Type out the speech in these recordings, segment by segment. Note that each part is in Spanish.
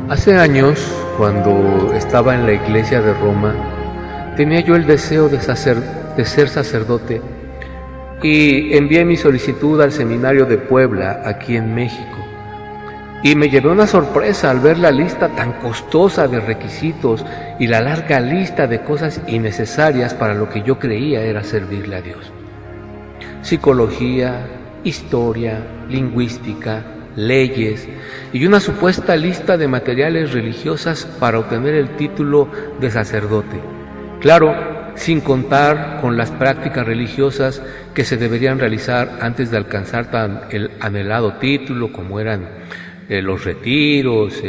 Hace años, cuando estaba en la iglesia de Roma, tenía yo el deseo de ser sacerdote y envié mi solicitud al seminario de Puebla, aquí en México. Y me llevé una sorpresa al ver la lista tan costosa de requisitos y la larga lista de cosas innecesarias para lo que yo creía era servirle a Dios. Psicología, historia, lingüística, leyes y una supuesta lista de materiales religiosas para obtener el título de sacerdote. Claro, sin contar con las prácticas religiosas que se deberían realizar antes de alcanzar el anhelado título, como eran los retiros,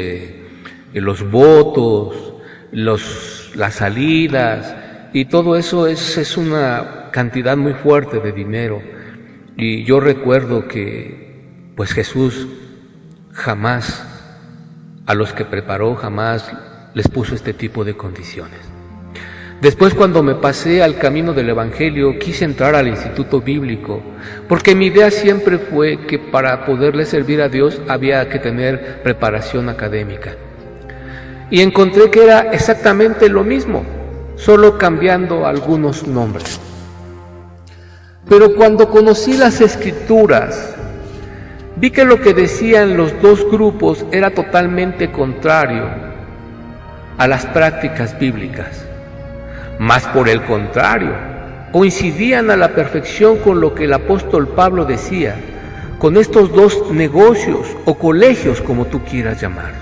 los votos, las salidas, y todo eso es una cantidad muy fuerte de dinero. Y yo recuerdo que pues Jesús jamás, a los que preparó, jamás les puso este tipo de condiciones. Después, cuando me pasé al camino del Evangelio, quise entrar al Instituto Bíblico, porque mi idea siempre fue que para poderle servir a Dios había que tener preparación académica. Y encontré que era exactamente lo mismo, solo cambiando algunos nombres. Pero cuando conocí las Escrituras, vi que lo que decían los dos grupos era totalmente contrario a las prácticas bíblicas. Más por el contrario, coincidían a la perfección con lo que el apóstol Pablo decía, con estos dos negocios o colegios, como tú quieras llamarlos.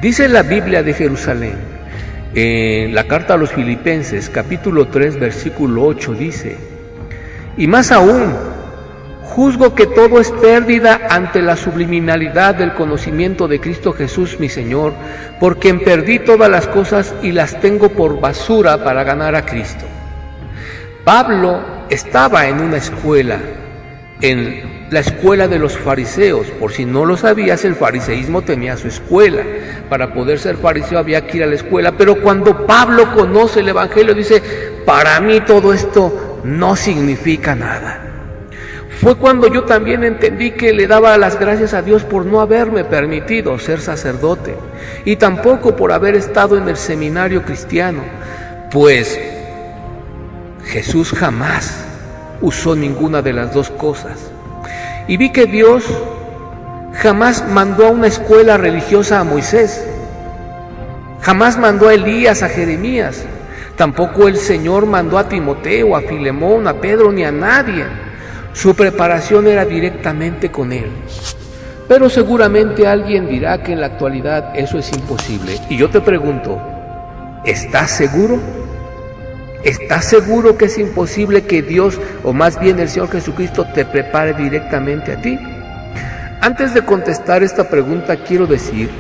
Dice la Biblia de Jerusalén, en la carta a los Filipenses, capítulo 3, versículo 8, dice: y más aún, juzgo que todo es pérdida ante la subliminalidad del conocimiento de Cristo Jesús mi Señor, por quien perdí todas las cosas y las tengo por basura para ganar a Cristo. Pablo estaba en una escuela, en la escuela de los fariseos. Por si no lo sabías, el fariseísmo tenía su escuela. Para poder ser fariseo había que ir a la escuela, pero cuando Pablo conoce el Evangelio dice: para mí todo esto no significa nada. Fue cuando yo también entendí que le daba las gracias a Dios por no haberme permitido ser sacerdote y tampoco por haber estado en el seminario cristiano, pues Jesús jamás usó ninguna de las dos cosas. Y vi que Dios jamás mandó a una escuela religiosa a Moisés, jamás mandó a Elías, a Jeremías, tampoco el Señor mandó a Timoteo, a Filemón, a Pedro, ni a nadie. Su preparación era directamente con Él. Pero seguramente alguien dirá que en la actualidad eso es imposible. Y yo te pregunto, ¿estás seguro? ¿Estás seguro que es imposible que Dios, o más bien el Señor Jesucristo, te prepare directamente a ti? Antes de contestar esta pregunta, quiero decir,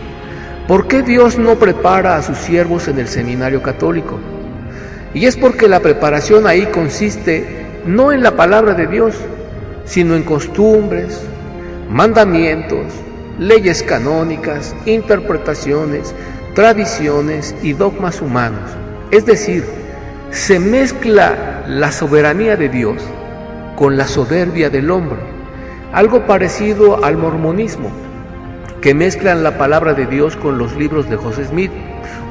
¿por qué Dios no prepara a sus siervos en el seminario católico? Y es porque la preparación ahí consiste no en la palabra de Dios, sino en costumbres, mandamientos, leyes canónicas, interpretaciones, tradiciones y dogmas humanos. Es decir, se mezcla la soberanía de Dios con la soberbia del hombre, algo parecido al mormonismo, que mezclan la palabra de Dios con los libros de José Smith,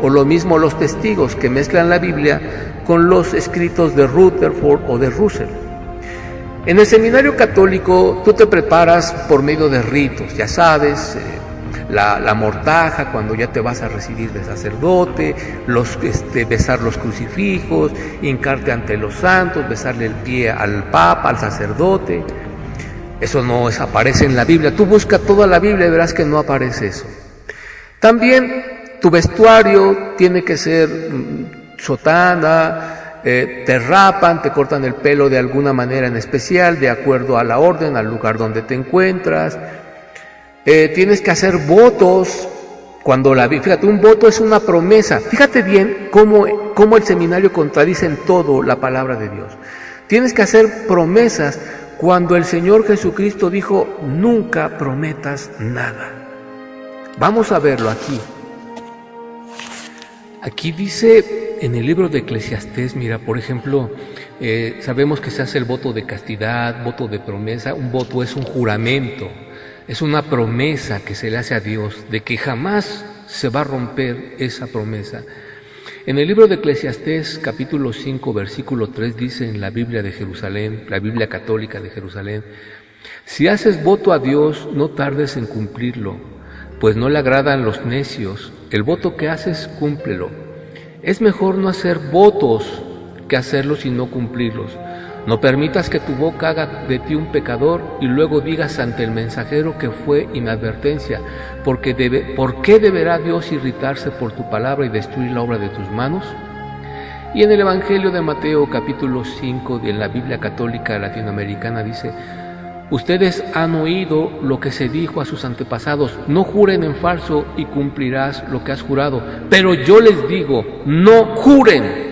o lo mismo los testigos, que mezclan la Biblia con los escritos de Rutherford o de Russell. En el seminario católico tú te preparas por medio de ritos, ya sabes, la mortaja cuando ya te vas a recibir de sacerdote, besar los crucifijos, hincarte ante los santos, besarle el pie al papa, al sacerdote. Eso no aparece en la Biblia. Tú busca toda la Biblia y verás que no aparece eso. También tu vestuario tiene que ser sotana, te rapan, te cortan el pelo de alguna manera en especial, de acuerdo a la orden, al lugar donde te encuentras. Tienes que hacer votos. Fíjate, un voto es una promesa. Fíjate bien cómo el seminario contradice en todo la palabra de Dios. Tienes que hacer promesas cuando el Señor Jesucristo dijo: nunca prometas nada. Vamos a verlo aquí. Aquí dice en el libro de Eclesiastés, mira, por ejemplo, sabemos que se hace el voto de castidad, voto de promesa. Un voto es un juramento, es una promesa que se le hace a Dios de que jamás se va a romper esa promesa. En el libro de Eclesiastés, capítulo 5, versículo 3, dice en la Biblia de Jerusalén, la Biblia católica de Jerusalén: si haces voto a Dios, no tardes en cumplirlo, pues no le agradan los necios. El voto que haces, cúmplelo. Es mejor no hacer votos que hacerlos y no cumplirlos. No permitas que tu boca haga de ti un pecador y luego digas ante el mensajero que fue inadvertencia. ¿Por qué deberá Dios irritarse por tu palabra y destruir la obra de tus manos? Y en el Evangelio de Mateo, capítulo 5, de la Biblia católica latinoamericana, dice: ustedes han oído lo que se dijo a sus antepasados: no juren en falso y cumplirás lo que has jurado. Pero yo les digo, no juren.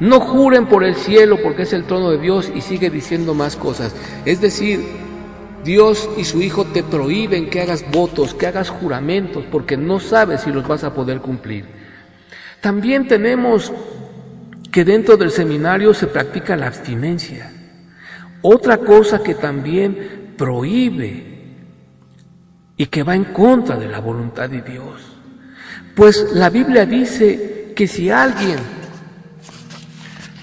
No juren por el cielo, porque es el trono de Dios, y sigue diciendo más cosas. Es decir, Dios y su Hijo te prohíben que hagas votos, que hagas juramentos, porque no sabes si los vas a poder cumplir. También tenemos que dentro del seminario se practica la abstinencia. Otra cosa que también prohíbe y que va en contra de la voluntad de Dios. Pues la Biblia dice que si alguien,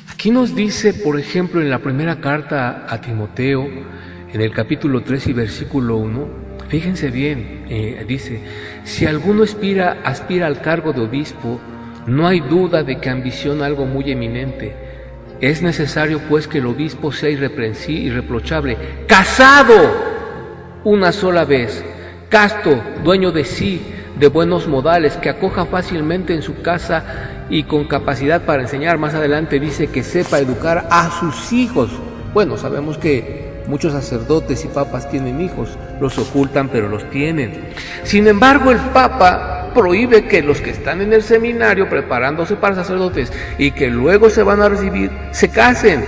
aquí nos dice, por ejemplo, en la primera carta a Timoteo, en el capítulo 3 y versículo 1, fíjense bien, dice: si alguno aspira al cargo de obispo, no hay duda de que ambiciona algo muy eminente. Es necesario, pues, que el obispo sea irreprochable, casado una sola vez, casto, dueño de sí, de buenos modales, que acoja fácilmente en su casa y con capacidad para enseñar. Más adelante dice que sepa educar a sus hijos. Bueno, sabemos que muchos sacerdotes y papas tienen hijos, los ocultan, pero los tienen. Sin embargo, el Papa prohíbe que los que están en el seminario preparándose para sacerdotes y que luego se van a recibir, se casen.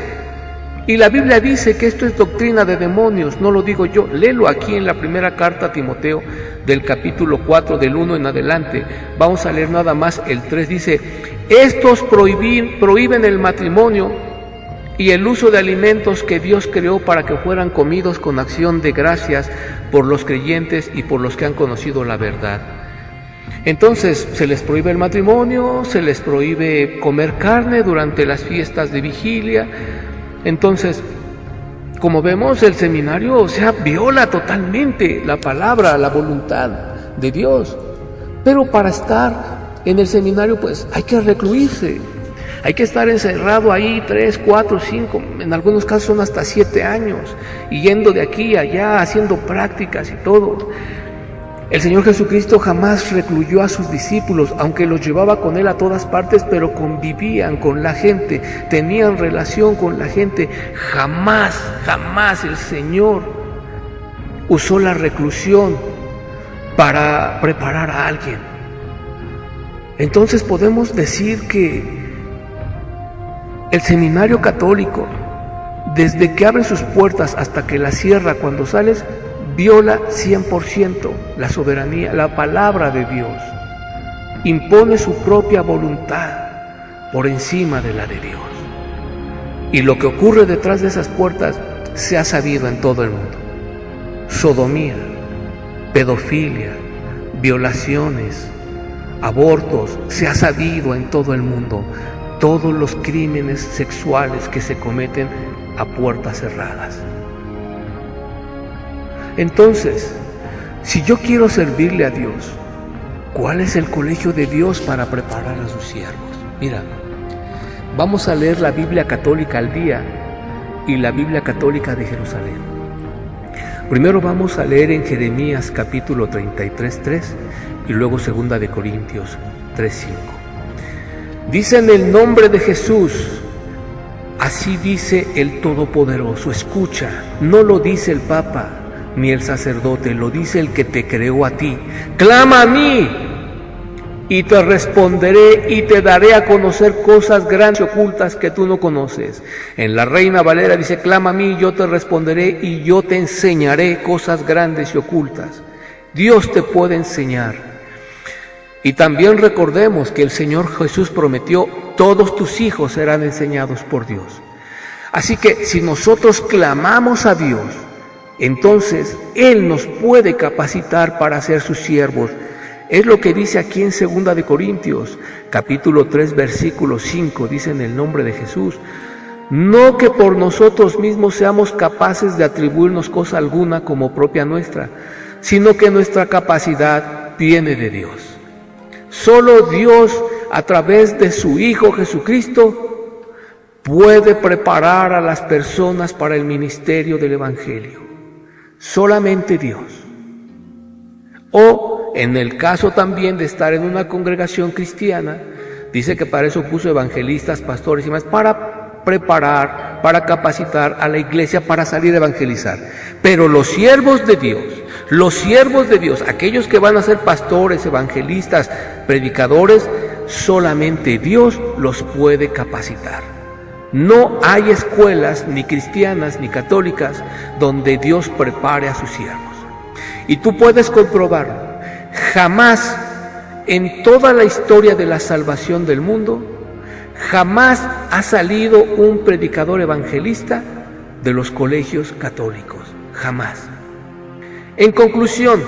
Y la Biblia dice que esto es doctrina de demonios, no lo digo yo, léelo aquí en la primera carta a Timoteo del capítulo 4, del 1 en adelante. Vamos a leer nada más el 3, dice: estos prohíben el matrimonio y el uso de alimentos que Dios creó para que fueran comidos con acción de gracias por los creyentes y por los que han conocido la verdad. Entonces se les prohíbe el matrimonio, se les prohíbe comer carne durante las fiestas de vigilia. Entonces, como vemos, el seminario, viola totalmente la palabra, la voluntad de Dios. Pero para estar en el seminario, pues hay que recluirse, hay que estar encerrado ahí 3, 4, 5, en algunos casos son hasta 7 años, y yendo de aquí a allá, haciendo prácticas y todo. El Señor Jesucristo jamás recluyó a sus discípulos, aunque los llevaba con Él a todas partes, pero convivían con la gente, tenían relación con la gente. Jamás el Señor usó la reclusión para preparar a alguien. Entonces podemos decir que el seminario católico, desde que abre sus puertas hasta que las cierra cuando sales, viola 100% la soberanía, la palabra de Dios. Impone su propia voluntad por encima de la de Dios. Y lo que ocurre detrás de esas puertas se ha sabido en todo el mundo. Sodomía, pedofilia, violaciones, abortos, se ha sabido en todo el mundo. Todos los crímenes sexuales que se cometen a puertas cerradas. Entonces, si yo quiero servirle a Dios, ¿cuál es el colegio de Dios para preparar a sus siervos? Mira, vamos a leer la Biblia católica al día y la Biblia católica de Jerusalén. Primero vamos a leer en Jeremías capítulo 33:3 y luego 2 de Corintios 3:5. Dice: en el nombre de Jesús, así dice el Todopoderoso. Escucha, no lo dice el Papa ni el sacerdote, lo dice el que te creó a ti. Clama a mí y te responderé y te daré a conocer cosas grandes y ocultas que tú no conoces. En la Reina Valera dice: clama a mí y yo te responderé y yo te enseñaré cosas grandes y ocultas. Dios te puede enseñar. Y también recordemos que el Señor Jesús prometió: todos tus hijos serán enseñados por Dios. Así que si nosotros clamamos a Dios, entonces Él nos puede capacitar para ser sus siervos. Es lo que dice aquí en 2 de Corintios, capítulo 3, versículo 5, dice en el nombre de Jesús: no que por nosotros mismos seamos capaces de atribuirnos cosa alguna como propia nuestra, sino que nuestra capacidad viene de Dios. Solo Dios, a través de su Hijo Jesucristo, puede preparar a las personas para el ministerio del Evangelio. Solamente Dios. O, en el caso también de estar en una congregación cristiana, dice que para eso puso evangelistas, pastores y más, para preparar, para capacitar a la iglesia para salir a evangelizar. Pero los siervos de Dios, aquellos que van a ser pastores, evangelistas, predicadores, solamente Dios los puede capacitar. No hay escuelas, ni cristianas, ni católicas, donde Dios prepare a sus siervos. Y tú puedes comprobarlo. Jamás en toda la historia de la salvación del mundo, jamás ha salido un predicador evangelista de los colegios católicos. Jamás. En conclusión,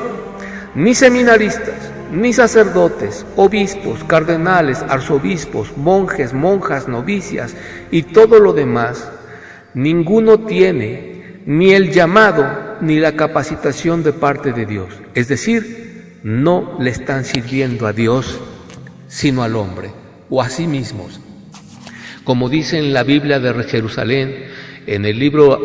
ni seminaristas, ni sacerdotes, obispos, cardenales, arzobispos, monjes, monjas, novicias y todo lo demás, ninguno tiene ni el llamado ni la capacitación de parte de Dios. Es decir, no le están sirviendo a Dios, sino al hombre o a sí mismos. Como dice en la Biblia de Jerusalén, en el libro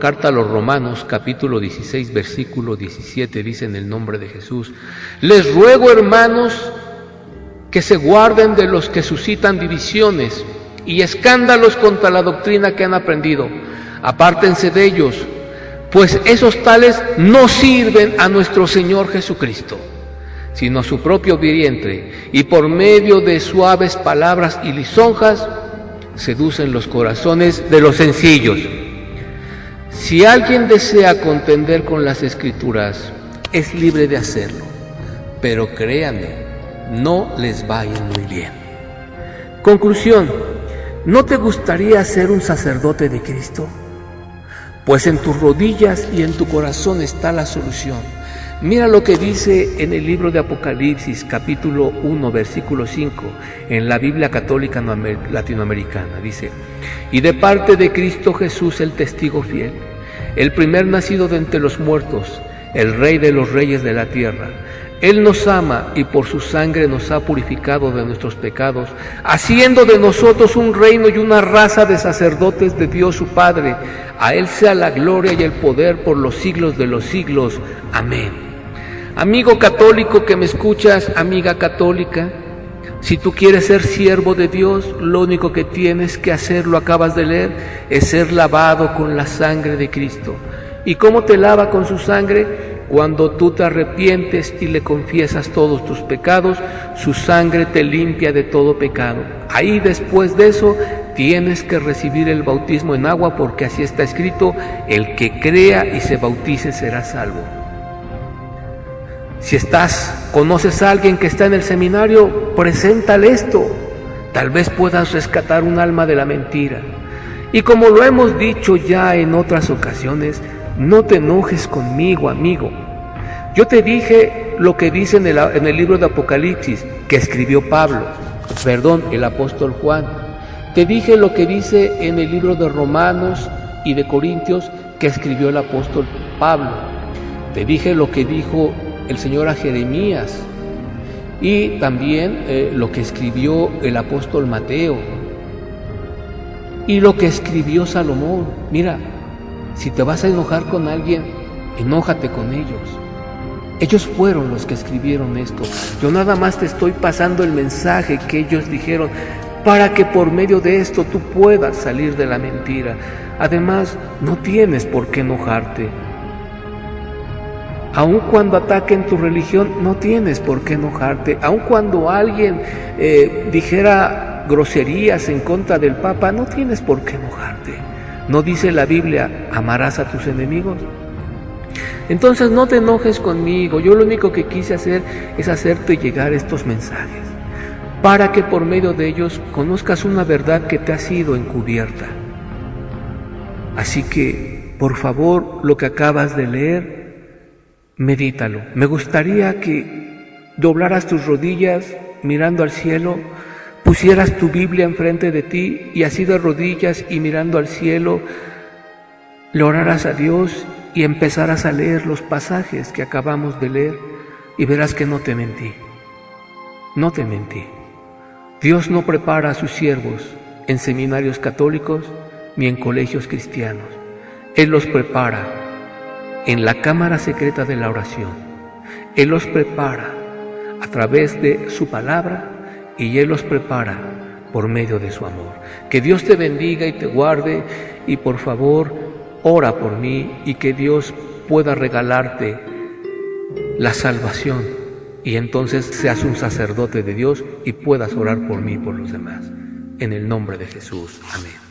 Carta a los Romanos, capítulo 16, versículo 17, dice en el nombre de Jesús: les ruego, hermanos, que se guarden de los que suscitan divisiones y escándalos contra la doctrina que han aprendido. Apártense de ellos, pues esos tales no sirven a nuestro Señor Jesucristo, sino a su propio vientre, y por medio de suaves palabras y lisonjas seducen los corazones de los sencillos. Si alguien desea contender con las Escrituras, es libre de hacerlo, pero créanme, no les va a ir muy bien. Conclusión: ¿no te gustaría ser un sacerdote de Cristo? Pues en tus rodillas y en tu corazón está la solución. Mira lo que dice en el libro de Apocalipsis, capítulo 1, versículo 5, en la Biblia católica latinoamericana. Dice: y de parte de Cristo Jesús, el testigo fiel, el primer nacido de entre los muertos, el Rey de los reyes de la tierra. Él nos ama y por su sangre nos ha purificado de nuestros pecados, haciendo de nosotros un reino y una raza de sacerdotes de Dios su Padre. A Él sea la gloria y el poder por los siglos de los siglos. Amén. Amigo católico que me escuchas, amiga católica, si tú quieres ser siervo de Dios, lo único que tienes que hacer, lo acabas de leer, es ser lavado con la sangre de Cristo. ¿Y cómo te lava con su sangre? Cuando tú te arrepientes y le confiesas todos tus pecados, su sangre te limpia de todo pecado. Ahí, después de eso, tienes que recibir el bautismo en agua, porque así está escrito: el que crea y se bautice será salvo. Si conoces a alguien que está en el seminario, preséntale esto. Tal vez puedas rescatar un alma de la mentira. Y como lo hemos dicho ya en otras ocasiones, no te enojes conmigo, amigo. Yo te dije lo que dice en el libro de Apocalipsis, que escribió el apóstol Juan. Te dije lo que dice en el libro de Romanos y de Corintios, que escribió el apóstol Pablo. Te dije lo que dijo el Señor a Jeremías, y también lo que escribió el apóstol Mateo, y lo que escribió Salomón. Mira, si te vas a enojar con alguien, enójate con ellos. Ellos fueron los que escribieron esto. Yo nada más te estoy pasando el mensaje que ellos dijeron, para que por medio de esto tú puedas salir de la mentira. Además, no tienes por qué enojarte. Aun cuando ataquen tu religión, no tienes por qué enojarte. Aun cuando alguien dijera groserías en contra del Papa, no tienes por qué enojarte. ¿No dice la Biblia, amarás a tus enemigos? Entonces no te enojes conmigo. Yo lo único que quise hacer es hacerte llegar estos mensajes, para que por medio de ellos conozcas una verdad que te ha sido encubierta. Así que, por favor, lo que acabas de leer, medítalo. Me gustaría que doblaras tus rodillas mirando al cielo, pusieras tu Biblia enfrente de ti y así de rodillas y mirando al cielo, le oraras a Dios y empezaras a leer los pasajes que acabamos de leer y verás que no te mentí. No te mentí. Dios no prepara a sus siervos en seminarios católicos ni en colegios cristianos. Él los prepara en la cámara secreta de la oración. Él los prepara a través de su palabra y Él los prepara por medio de su amor. Que Dios te bendiga y te guarde y por favor ora por mí y que Dios pueda regalarte la salvación y entonces seas un sacerdote de Dios y puedas orar por mí y por los demás. En el nombre de Jesús. Amén.